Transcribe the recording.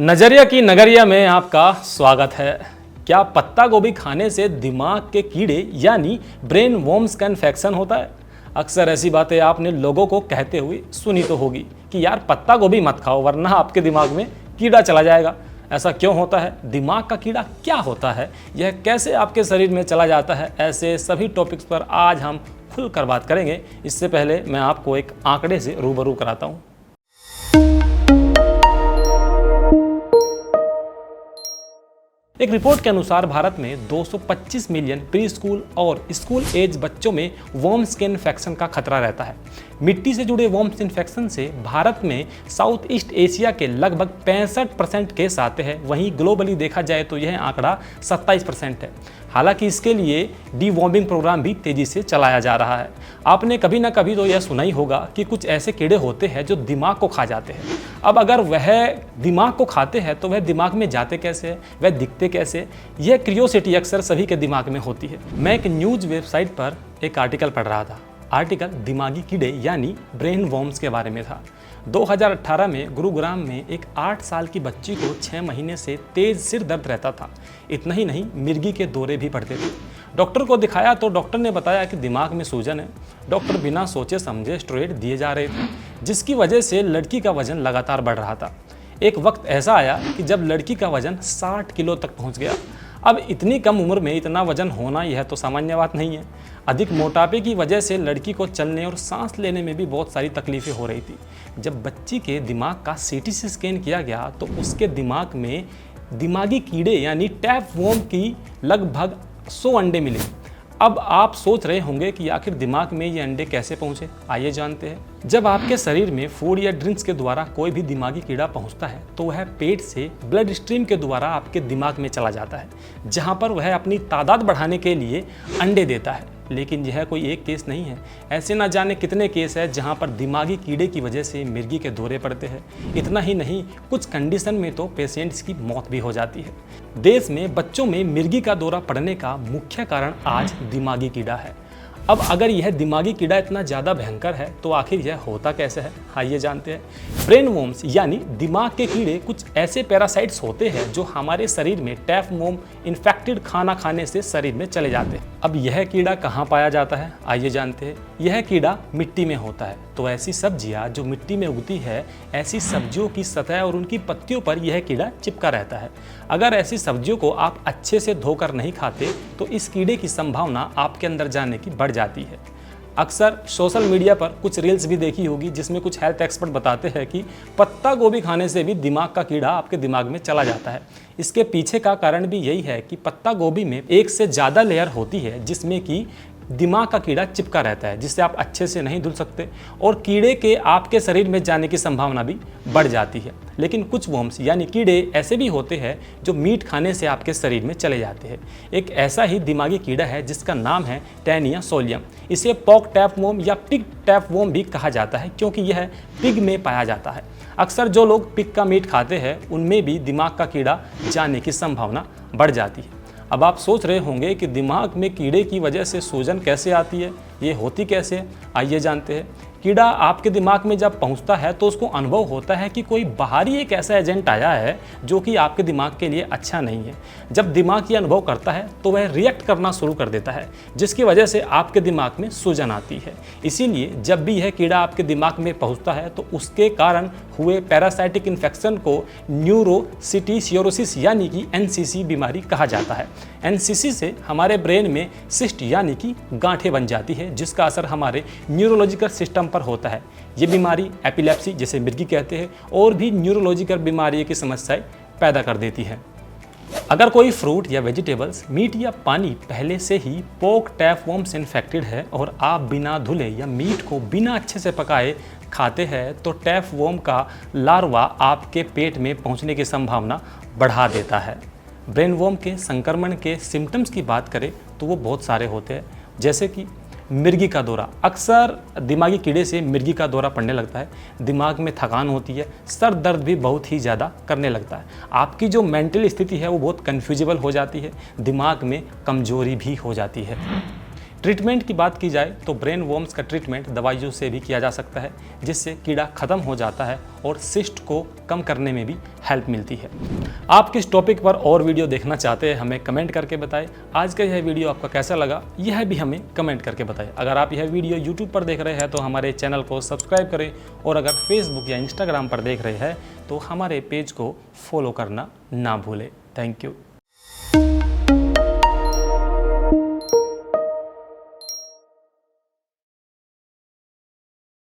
नजरिया की नगरिया में आपका स्वागत है। क्या पत्ता गोभी खाने से दिमाग के कीड़े यानी ब्रेन वॉर्म्स का इन्फेक्शन होता है? अक्सर ऐसी बातें आपने लोगों को कहते हुए सुनी तो होगी कि यार पत्ता गोभी मत खाओ वरना आपके दिमाग में कीड़ा चला जाएगा। ऐसा क्यों होता है? दिमाग का कीड़ा क्या होता है? यह कैसे आपके शरीर में चला जाता है? ऐसे सभी टॉपिक्स पर आज हम खुलकर बात करेंगे। इससे पहले मैं आपको एक आंकड़े से रूबरू कराता हूँ। एक रिपोर्ट के अनुसार भारत में 225 मिलियन प्री स्कूल और स्कूल एज बच्चों में वर्म्स के इन्फेक्शन का खतरा रहता है। मिट्टी से जुड़े वर्म्स इन्फेक्शन से भारत में साउथ ईस्ट एशिया के लगभग 65% केस आते हैं। वहीं ग्लोबली देखा जाए तो यह आंकड़ा 27% है। हालांकि इसके लिए डीवॉर्मिंग प्रोग्राम भी तेजी से चलाया जा रहा है। आपने कभी ना कभी तो यह सुना ही होगा कि कुछ ऐसे कीड़े होते हैं जो दिमाग को खा जाते हैं। अब अगर वह दिमाग को खाते हैं तो वह दिमाग में जाते कैसे हैं, वह दिखते कैसे? यह क्यूरियोसिटी अक्सर सभी के दिमाग में होती है। मैं एक न्यूज़ वेबसाइट पर एक आर्टिकल पढ़ रहा था। आर्टिकल दिमागी कीड़े यानी ब्रेन वॉर्म्स के बारे में था। 2018 में गुरुग्राम में एक 8 साल की बच्ची को 6 महीने से तेज सिर दर्द रहता था। इतना ही नहीं, मिर्गी के दौरे भी पड़ते थे। डॉक्टर को दिखाया तो डॉक्टर ने बताया कि दिमाग में सूजन है। डॉक्टर बिना सोचे समझे स्टेरॉइड दिए जा रहे थे, जिसकी वजह से लड़की का वजन लगातार बढ़ रहा था। एक वक्त ऐसा आया कि जब लड़की का वजन 60 किलो तक पहुंच गया। अब इतनी कम उम्र में इतना वजन होना यह तो सामान्य बात नहीं है। अधिक मोटापे की वजह से लड़की को चलने और सांस लेने में भी बहुत सारी तकलीफें हो रही थी। जब बच्ची के दिमाग का सीटी स्कैन किया गया तो उसके दिमाग में दिमागी कीड़े यानी टैपवॉर्म की लगभग 100 अंडे मिले। अब आप सोच रहे होंगे कि आखिर दिमाग में ये अंडे कैसे पहुंचे। आइए जानते हैं। जब आपके शरीर में फूड या ड्रिंक्स के द्वारा कोई भी दिमागी कीड़ा पहुंचता है तो वह पेट से ब्लड स्ट्रीम के द्वारा आपके दिमाग में चला जाता है, जहां पर वह अपनी तादाद बढ़ाने के लिए अंडे देता है। लेकिन यह कोई एक केस नहीं है। ऐसे ना जाने कितने केस हैं जहां पर दिमागी कीड़े की वजह से मिर्गी के दौरे पड़ते हैं। इतना ही नहीं, कुछ कंडीशन में तो पेशेंट्स की मौत भी हो जाती है। देश में बच्चों में मिर्गी का दौरा पड़ने का मुख्य कारण आज दिमागी कीड़ा है। अब अगर यह दिमागी कीड़ा इतना ज़्यादा भयंकर है तो आखिर यह होता कैसे है, आइए जानते हैं। ब्रेन वॉर्म्स यानी दिमाग के कीड़े कुछ ऐसे पैरासाइट्स होते हैं जो हमारे शरीर में टैपवॉर्म इन्फेक्टेड खाना खाने से शरीर में चले जाते हैं। अब यह कीड़ा कहाँ पाया जाता है, आइए जानते हैं। यह कीड़ा मिट्टी में होता है। तो ऐसी सब्जियाँ जो मिट्टी में उगती है, ऐसी सब्जियों की सतह और उनकी पत्तियों पर यह कीड़ा चिपका रहता है। अगर ऐसी सब्जियों को आप अच्छे से धोकर नहीं खाते तो इस कीड़े की संभावना आपके अंदर जाने की बढ़ जाती है। अक्सर सोशल मीडिया पर कुछ रील्स भी देखी होगी जिसमें कुछ हेल्थ एक्सपर्ट बताते हैं कि पत्ता गोभी खाने से भी दिमाग का कीड़ा आपके दिमाग में चला जाता है। इसके पीछे का कारण भी यही है कि पत्ता गोभी में एक से ज़्यादा लेयर होती है जिसमें कि दिमाग का कीड़ा चिपका रहता है, जिससे आप अच्छे से नहीं धुल सकते और कीड़े के आपके शरीर में जाने की संभावना भी बढ़ जाती है। लेकिन कुछ वर्म्स यानी कीड़े ऐसे भी होते हैं जो मीट खाने से आपके शरीर में चले जाते हैं। एक ऐसा ही दिमागी कीड़ा है जिसका नाम है टैनिया सोलियम। इसे पॉक टैपवॉर्म या पिग टैपवॉर्म भी कहा जाता है क्योंकि यह पिग में पाया जाता है। अक्सर जो लोग पिग का मीट खाते हैं उनमें भी दिमाग का कीड़ा जाने की संभावना बढ़ जाती है। अब आप सोच रहे होंगे कि दिमाग में कीड़े की वजह से सूजन कैसे आती है, ये होती कैसे है, आइए जानते हैं। कीड़ा आपके दिमाग में जब पहुंचता है तो उसको अनुभव होता है कि कोई बाहरी एक ऐसा एजेंट आया है जो कि आपके दिमाग के लिए अच्छा नहीं है। जब दिमाग ये अनुभव करता है तो वह रिएक्ट करना शुरू कर देता है, जिसकी वजह से आपके दिमाग में सूजन आती है। इसीलिए जब भी यह कीड़ा आपके दिमाग में पहुंचता है तो उसके कारण हुए पैरासाइटिक इन्फेक्शन को न्यूरोसिटिसियोरोसिस यानी कि NCC बीमारी कहा जाता है। NCC से हमारे ब्रेन में सिस्ट यानी कि गांठें बन जाती है, जिसका असर हमारे न्यूरोलॉजिकल सिस्टम पर होता है। ये बीमारी एपिलेप्सी जिसे मिर्गी कहते हैं और भी न्यूरोलॉजिकल बीमारियों की समस्याएं पैदा कर देती है। अगर कोई फ्रूट या वेजिटेबल्स, मीट या पानी पहले से ही पॉक टैपवॉर्म से इन्फेक्टेड है और आप बिना धुले या मीट को बिना अच्छे से पकाए खाते हैं तो टैपवॉर्म का लार्वा आपके पेट में पहुंचने की संभावना बढ़ा देता है। ब्रेन वॉर्म के संक्रमण के सिम्टम्स की बात करें तो वो बहुत सारे होते हैं, जैसे कि मिर्गी का दौरा। अक्सर दिमागी कीड़े से मिर्गी का दौरा पड़ने लगता है। दिमाग में थकान होती है, सर दर्द भी बहुत ही ज़्यादा करने लगता है। आपकी जो मेंटल स्थिति है वो बहुत कन्फ्यूजिबल हो जाती है, दिमाग में कमजोरी भी हो जाती है। ट्रीटमेंट की बात की जाए तो ब्रेन वॉर्म्स का ट्रीटमेंट दवाइयों से भी किया जा सकता है, जिससे कीड़ा खत्म हो जाता है और सिस्ट को कम करने में भी हेल्प मिलती है। आप किस टॉपिक पर और वीडियो देखना चाहते हैं हमें कमेंट करके बताएं। आज का यह वीडियो आपका कैसा लगा यह भी हमें कमेंट करके बताएं। अगर आप यह वीडियो यूट्यूब पर देख रहे हैं तो हमारे चैनल को सब्सक्राइब करें, और अगर फेसबुक या इंस्टाग्राम पर देख रहे हैं तो हमारे पेज को फॉलो करना ना भूलें। Thank you.